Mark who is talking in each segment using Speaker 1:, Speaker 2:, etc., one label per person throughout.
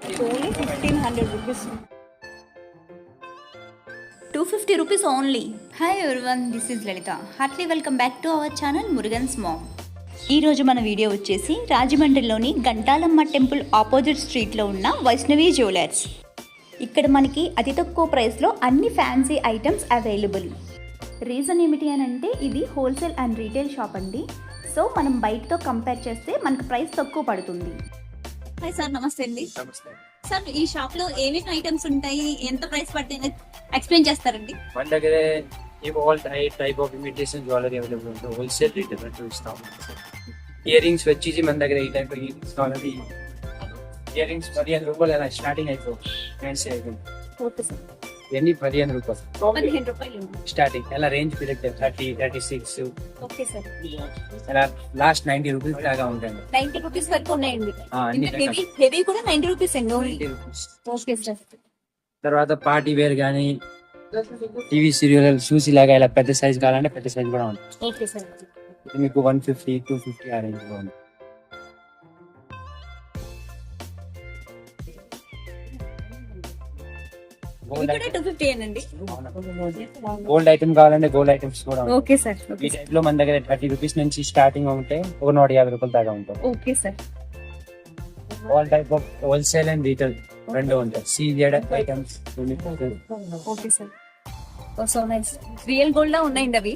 Speaker 1: Only 1500 rupees.
Speaker 2: 250 rupees only. Hi everyone, this is Lalita. Heartily welcome back to our channel Murugan's Mom. ఈరోజు మన video వచ్చేసి రాజమండ్రిలోని Gantalamma temple opposite స్ట్రీట్లో ఉన్న Vaishnavi jewellers. ఇక్కడ మనకి అతి తక్కువ ప్రైస్లో అన్ని ఫ్యాన్సీ ఐటమ్స్ అవైలబుల్. రీజన్ ఏమిటి అని అంటే ఇది హోల్సేల్ అండ్ రీటైల్ షాప్ అండి. సో మనం బయటతో కంపేర్ చేస్తే మనకు ప్రైస్ తక్కువ పడుతుంది.
Speaker 1: హాయ్ సార్, నమస్తే అండి. సార్, ఈ షాప్ లో ఏమేమి ఐటమ్స్ ఉంటాయి, ఎంత ప్రైస్ పడుతుంది ఎక్స్ప్లెయిన్ చేస్తారండి?
Speaker 3: మన దగ్గర all type of imitation jewellery available ఉంటుంది. హోల్సేల్ రీటైల్ రెండు ఇస్తాం. ఇయర్ రింగ్స్ వచ్చేసి మన దగ్గర ఈ టైప్ ఇయర్ రింగ్స్ కావాలంటే ఇయర్ రింగ్స్ 15 రూపాయలు అలా స్టార్టింగ్ అయిపోతుంది. ఫ్యాన్సీ అయిపోయింది.
Speaker 1: Okay sir.
Speaker 3: ఇవన్నీ 15 రూపాయలు
Speaker 1: 15 రూపాయలు
Speaker 3: స్టార్టింగ్. అలా రేంజ్ పీరియడ్ 30, 36
Speaker 1: ఓకే సార్.
Speaker 3: అలా లాస్ట్ 90 రూపీస్ దాకా ఉంటుంది.
Speaker 1: 90 రూపీస్ వరకు ఉన్నాయండి.
Speaker 3: అన్ని
Speaker 1: హెవీ కూడా 90 రూపీస్ అండి.
Speaker 3: 90 రూపీస్.
Speaker 1: Okay sir.
Speaker 3: తర్వాత పార్టీ వేర్ కానీ టీవీ సీరియల్ చూసి లాగా ఇలా పెద్ద సైజ్ కావాలంటే పెద్ద సైజ్ కూడా ఉంటుంది.
Speaker 1: Okay sir.
Speaker 3: ఇది మీకు 150, 250 ఆ రేంజ్ లో ఉంది.
Speaker 1: ఇక్కడ 250 ఏనండి.
Speaker 3: గోల్డ్ ఐటమ్ కావాలంటే గోల్డ్ ఐటమ్స్ కూడా ఉంటాయి.
Speaker 1: Okay sir.
Speaker 3: ఈ టైప్ లో మన దగ్గర 30 రూపీస్ నుంచి స్టార్టింగ్ ఉంటాయి. 150 రూపాయల దాకా ఉంటాయి.
Speaker 1: Okay sir.
Speaker 3: All type of wholesale and retail రెండు ఉంటాయి. CZ items.
Speaker 1: Okay sir. So nice. Real gold లా ఉన్నాయండి అవి,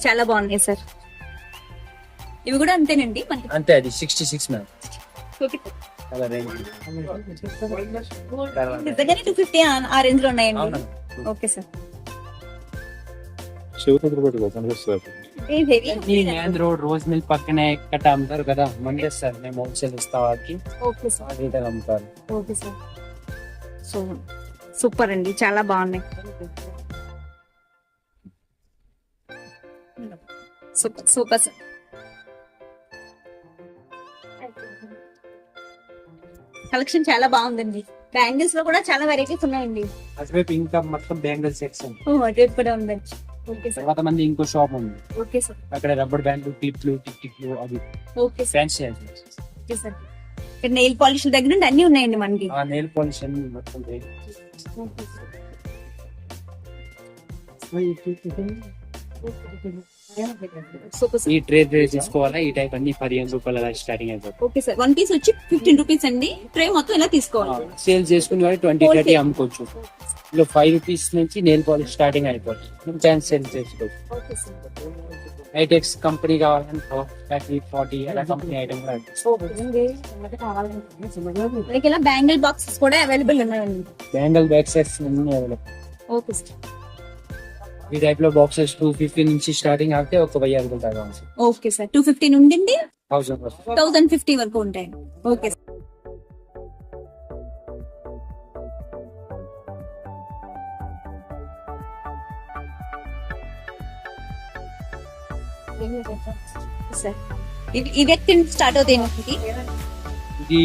Speaker 1: చాలా బాగున్నాయి సార్. ఇవి కూడా అంతేనండి మనకి?
Speaker 3: అంతే, అది 66 మేడం.
Speaker 1: ఓకే.
Speaker 3: అలా రేంజ్
Speaker 1: నిజంగానే 250 ఆ రేంజ్ లో ఉన్నాయండి. Okay sir.
Speaker 3: Main road rose mill పక్కనే కట్ట అమ్ముతారు కదా, మండేస్తారు. మేము హోల్సేల్ ఇస్తాం వాళ్ళకి.
Speaker 1: Okay sir.
Speaker 3: రీటైల్ అమ్ముతారు.
Speaker 1: Okay sir. సో సూపర్ అండి, చాలా బాగున్నాయి. Super super sir. కలెక్షన్ చాలా బాగుందండి. బ్యాంగిల్స్ లో కూడా చాలా వెరైటీస్ ఉన్నాయండి.
Speaker 3: అటువైపు ఇంకా మొత్తం బ్యాంగిల్ సెక్షన్.
Speaker 1: అటువైపు కూడా ఉందండి. Okay sir.
Speaker 3: తర్వాత మంది ఇంకో షాప్ ఉంది.
Speaker 1: Okay sir.
Speaker 3: అక్కడ రబ్బర్ బ్యాండ్, క్లిప్లు, టిక్లు అవి.
Speaker 1: Okay sir.
Speaker 3: Fancy.
Speaker 1: Okay sir. ఇక్కడ నెయిల్ పాలిష్ దగ్గర నుండి అన్ని ఉన్నాయండి మనకి.
Speaker 3: ఆ నెయిల్ పాలిష్ అన్ని మొత్తం ఈ ట్రే తీసుకోవాలా? ఈ టైప్ అన్ని 15 రూపాయలు అలా స్టార్టింగ్ అయిపోతుంది.
Speaker 1: Okay sir. 1 పీస్ వచ్చి 15 రూపీస్ అండి. ట్రే మొత్తం ఇలా తీసుకోవాలి.
Speaker 3: సేల్ చేసుకుని 20, 30 అమ్ముకోవచ్చు. ఇందులో 5 రూపీస్ నుంచి నెయిల్ పాలిష్ స్టార్టింగ్ అయిపోతుంది. ఛాన్స్ సేల్ చేసుకోవచ్చు.
Speaker 1: Okay sir.
Speaker 3: ఐటెక్స్ కంపెనీ కావాలంటే 30, 40 అలా కంపెనీ ఐటమ్ కూడా.
Speaker 1: మనకి ఇలా బ్యాంగిల్ బాక్సెస్ కూడా అవైలబుల్ ఉన్నాయండి.
Speaker 3: బ్యాంగిల్ బ్యాక్ సెట్స్ అన్ని అవైలబుల్.
Speaker 1: Okay sir.
Speaker 3: ఈ టైప్ లో బాక్సెస్ 250 నుంచి స్టార్టింగ్ అయితే ఒక 1000 రూపాయలు దాకా ఉంది.
Speaker 1: Okay sir. 250 నుండి
Speaker 3: 1000 వరకు.
Speaker 1: 1050 వరకు ఉంటాయి. Okay sir. సార్ ఇది ఎక్కడ స్టార్ట్ అవుతాయి?
Speaker 3: ఇది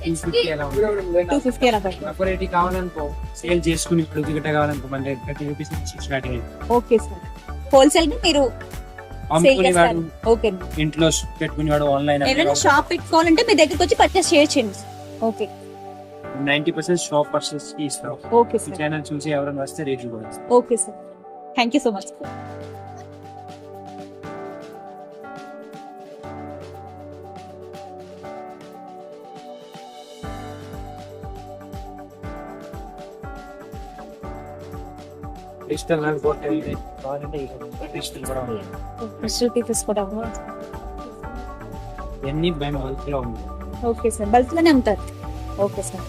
Speaker 3: 250 అలా ఉంది.
Speaker 1: 250 అలా పడుతుంది.
Speaker 3: డెకరేట్ కావాలనుకో సేల్ చేసుకుని ఇప్పుడు గిట్ట కావాలనుకో మన 30 రూపీస్ నుంచి స్టార్టింగ్ అయింది.
Speaker 1: Okay sir. హోల్సేల్ గా మీరు
Speaker 3: అమ్ముకునేవాడు,
Speaker 1: ఓకే,
Speaker 3: ఇంట్లో పెట్టుకునేవాడు, ఆన్లైన్
Speaker 1: ఏదైనా షాప్ పెట్టుకోవాలంటే మీ దగ్గరికి వచ్చి పర్చేస్ చేయొచ్చండి. ఓకే.
Speaker 3: 90% షాప్ పర్చేస్ కి ఇస్తాం.
Speaker 1: Okay sir.
Speaker 3: ఛానల్ చూసి ఎవరైనా వస్తే రేట్లు కూడా ఇస్తాం.
Speaker 1: Okay sir. Thank you so much.
Speaker 3: Digital కావాలంటే డిజిటల్ కూడా ఉంది.
Speaker 1: డిజిటల్ పీసెస్ కూడా.
Speaker 3: ఎన్ని బల్క్ లో ఉంది.
Speaker 1: Okay sir. బల్క్ లోనే అమ్ముతారు. Okay sir.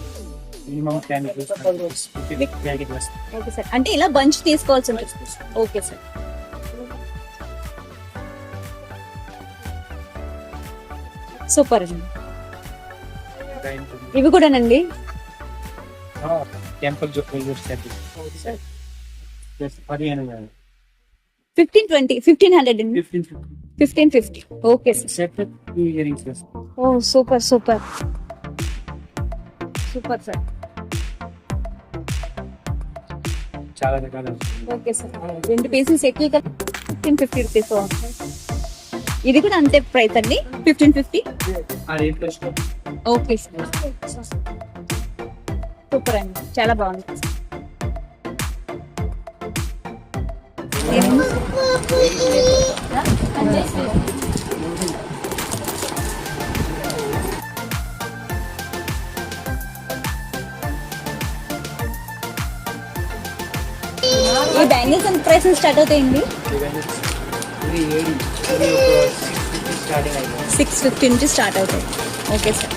Speaker 3: Minimum 10 rupees 50 packet వస్తుంది.
Speaker 1: Okay sir. అంటే ఇలా బంచ్ తీసుకోవాల్సి ఉంటుంది. Okay sir. సూపర్ అండి. ఇవి కూడానండి.
Speaker 3: టెంపుల్ జ్యువెలరీ సెట్ 1500
Speaker 1: 1500 అండి. 1550. Okay sir.
Speaker 3: Set 2 ear rings.
Speaker 1: Oh super super super sir.
Speaker 3: చాలా రకాలు.
Speaker 1: Okay sir. 2 పీసెస్ ఎక్కువ 1550 రూపీస్. ఇది కూడా అంతే ప్రైస్ అండి, 1550.
Speaker 3: ఆ రేట్ లో
Speaker 1: ఓకే సార్. సూపర్ అండి, చాలా బాగుంది.
Speaker 2: ఈ బ్యాంగిల్స్ ఎంత ప్రైస్ స్టార్ట్ అవుతాయండి?
Speaker 3: ఇది 650 స్టార్టింగ్ అయింది.
Speaker 2: 650 నుంచి స్టార్ట్ అవుతాయి. Okay sir.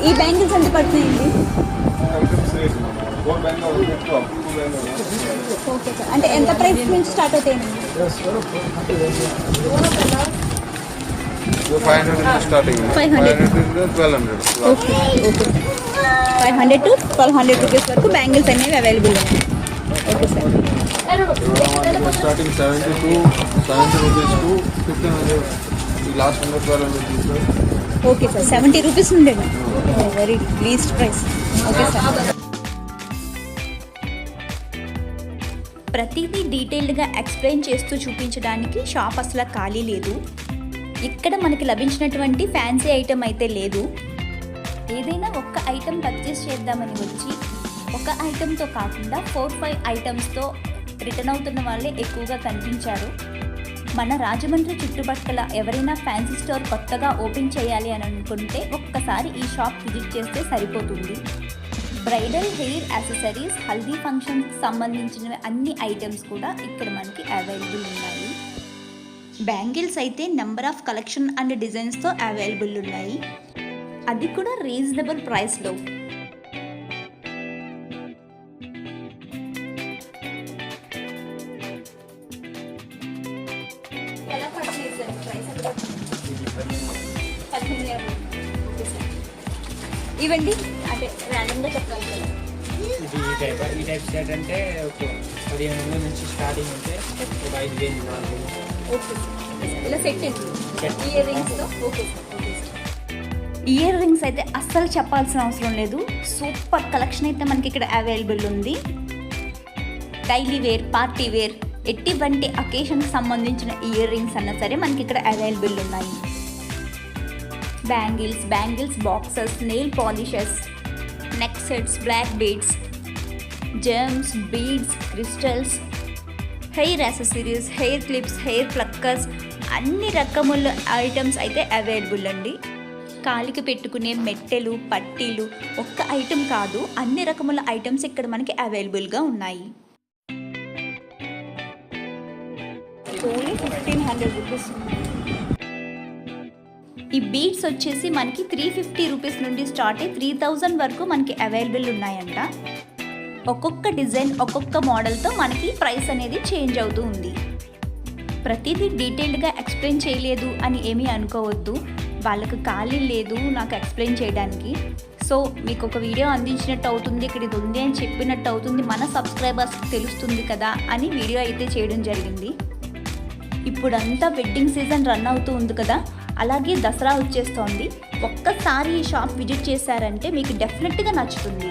Speaker 2: ఈ బ్యాంగిల్స్ ఎంత పడుతున్నాయండి? Okay sir. అంటే ఎంత ప్రైస్ నుంచి స్టార్ట్ అవుతాయండి? 500 ఓకే ఓకే 500 to 1200 రూపీస్ వరకు బ్యాంగిల్స్ అనేవి అవైలబుల్ ఉన్నాయి. Okay sir.
Speaker 4: starting 70 rupees to 1500. The last 1200
Speaker 2: okay sir. 70 rupees ఉండేది. Very least price. Okay sir. ప్రతిదీ డీటెయిల్డ్గా ఎక్స్ప్లెయిన్ చేస్తూ చూపించడానికి షాప్ అసలు ఖాళీ లేదు. ఇక్కడ మనకి లభించినటువంటి ఫ్యాన్సీ ఐటెం అయితే లేదు. ఏదైనా ఒక్క ఐటెం పర్చేస్ చేద్దామని వచ్చి ఒక ఐటెంతో కాకుండా 4-5 ఐటమ్స్తో రిటర్న్ అవుతున్న వాళ్ళే ఎక్కువగా కనిపించారు. మన రాజమండ్రి చుట్టుపక్కల ఎవరైనా ఫ్యాన్సీ స్టోర్ కొత్తగా ఓపెన్ చేయాలి అని అనుకుంటే ఒక్కసారి ఈ షాప్ విజిట్ చేస్తే సరిపోతుంది. బ్రైడల్ హెయిర్ యాక్సెసరీస్, హల్దీ ఫంక్షన్స్కి సంబంధించిన అన్ని ఐటమ్స్ కూడా ఇక్కడ మనకి అవైలబుల్ ఉన్నాయి. బ్యాంగిల్స్ అయితే నెంబర్ ఆఫ్ కలెక్షన్ అండ్ డిజైన్స్తో అవైలబుల్ ఉన్నాయి, అది కూడా రీజనబుల్ ప్రైస్లో. ఇవండి అంటే ర్యాండమ్గా చెప్పాలి కదా.
Speaker 3: ఈ టైప్ సెట్ అంటే 1500 నుంచి స్టార్టింగ్ ఉంటే 5000
Speaker 2: ఓకే సార్. ఇలా సెట్ ఇయర్ రింగ్స్తో. Okay sir. Okay sir. Ear rings అయితే అస్సలు చెప్పాల్సిన అవసరం లేదు. సూపర్ కలెక్షన్ అయితే మనకి ఇక్కడ అవైలబుల్ ఉంది. డైలీ వేర్, పార్టీ వేర్, ఎటువంటి అకేషన్కి సంబంధించిన ఇయర్ రింగ్స్ అన్నా సరే మనకి ఇక్కడ అవైలబుల్ ఉన్నాయి. Bangles boxes, nail polishes, neck sets, black beads, gems, beads, crystals, hair accessories, hair clips, hair pluckers, అన్ని రకముల ఐటమ్స్ అయితే అవైలబుల్ అండి. కాలికి పెట్టుకునే మెట్టెలు, పట్టీలు ఒక్క ఐటెం కాదు, అన్ని రకముల ఐటమ్స్ ఇక్కడ మనకి అవైలబుల్గా ఉన్నాయి. Only 1500 rupees. ఈ బీడ్స్ వచ్చేసి మనకి 350 రూపీస్ నుండి స్టార్ట్ అయ్యి 3000 వరకు మనకి అవైలబుల్ ఉన్నాయంట. ఒక్కొక్క డిజైన్, ఒక్కొక్క మోడల్తో మనకి ప్రైస్ అనేది చేంజ్ అవుతూ ఉంది. ప్రతిదీ డీటెయిల్డ్గా ఎక్స్ప్లెయిన్ చేయలేదు అని ఏమీ అనుకోవద్దు. వాళ్ళకు ఖాళీ లేదు నాకు ఎక్స్ప్లెయిన్ చేయడానికి. సో మీకు ఒక వీడియో అందించినట్టు అవుతుంది, ఇక్కడ ఇది ఉంది అని చెప్పినట్టు అవుతుంది, మన సబ్స్క్రైబర్స్కి తెలుస్తుంది కదా అని వీడియో అయితే చేయడం జరిగింది. ఇప్పుడంతా వెడ్డింగ్ సీజన్ రన్ అవుతూ ఉంది కదా, అలాగే దసరా వచ్చేస్తోంది. ఒక్కసారి ఈ షాప్ విజిట్ చేశారంటే మీకు డెఫినెట్గా నచ్చుతుంది.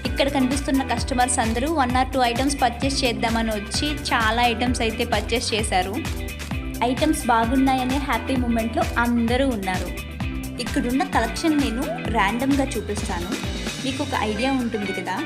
Speaker 2: ఇక్కడ కనిపిస్తున్న కస్టమర్స్ అందరూ 1 or 2 ఐటమ్స్ పర్చేస్ చేద్దామని వచ్చి చాలా ఐటమ్స్ అయితే పర్చేస్ చేశారు. ఐటమ్స్ బాగున్నాయనే హ్యాపీ మూమెంట్లో అందరూ ఉన్నారు. ఇక్కడున్న కలెక్షన్ నేను ర్యాండమ్గా చూపిస్తాను, మీకు ఒక ఐడియా ఉంటుంది కదా.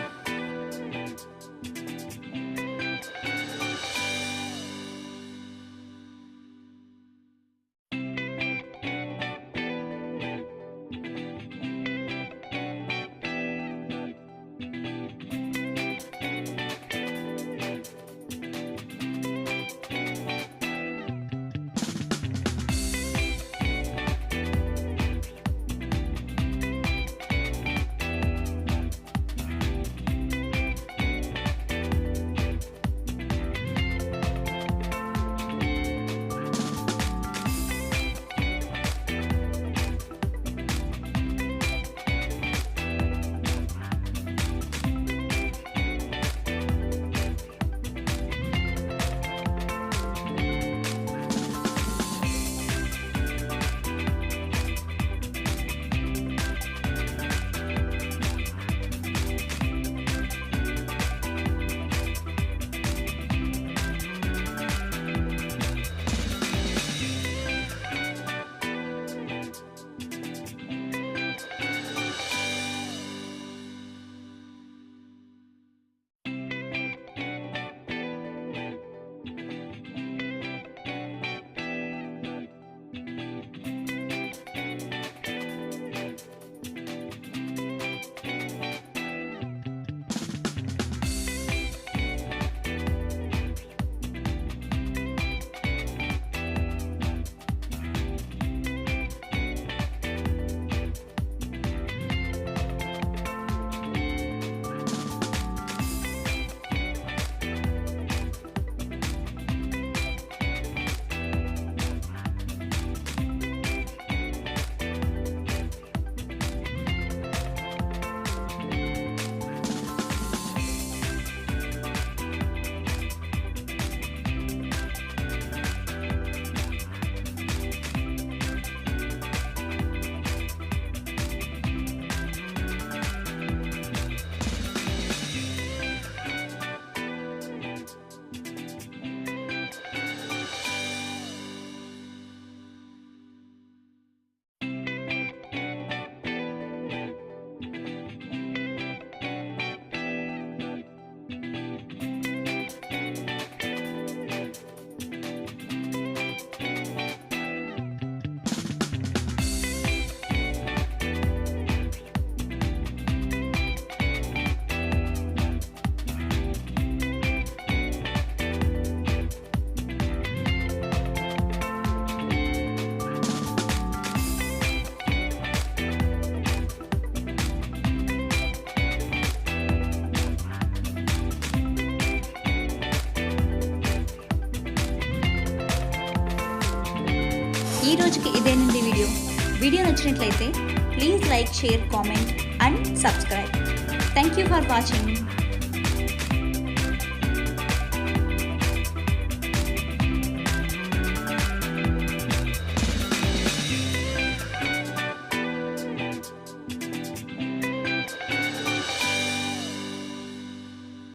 Speaker 2: రోజుకి ఇదేనండి వీడియో నచ్చినట్లయితే please like, share, comment and subscribe. Thank you for watching.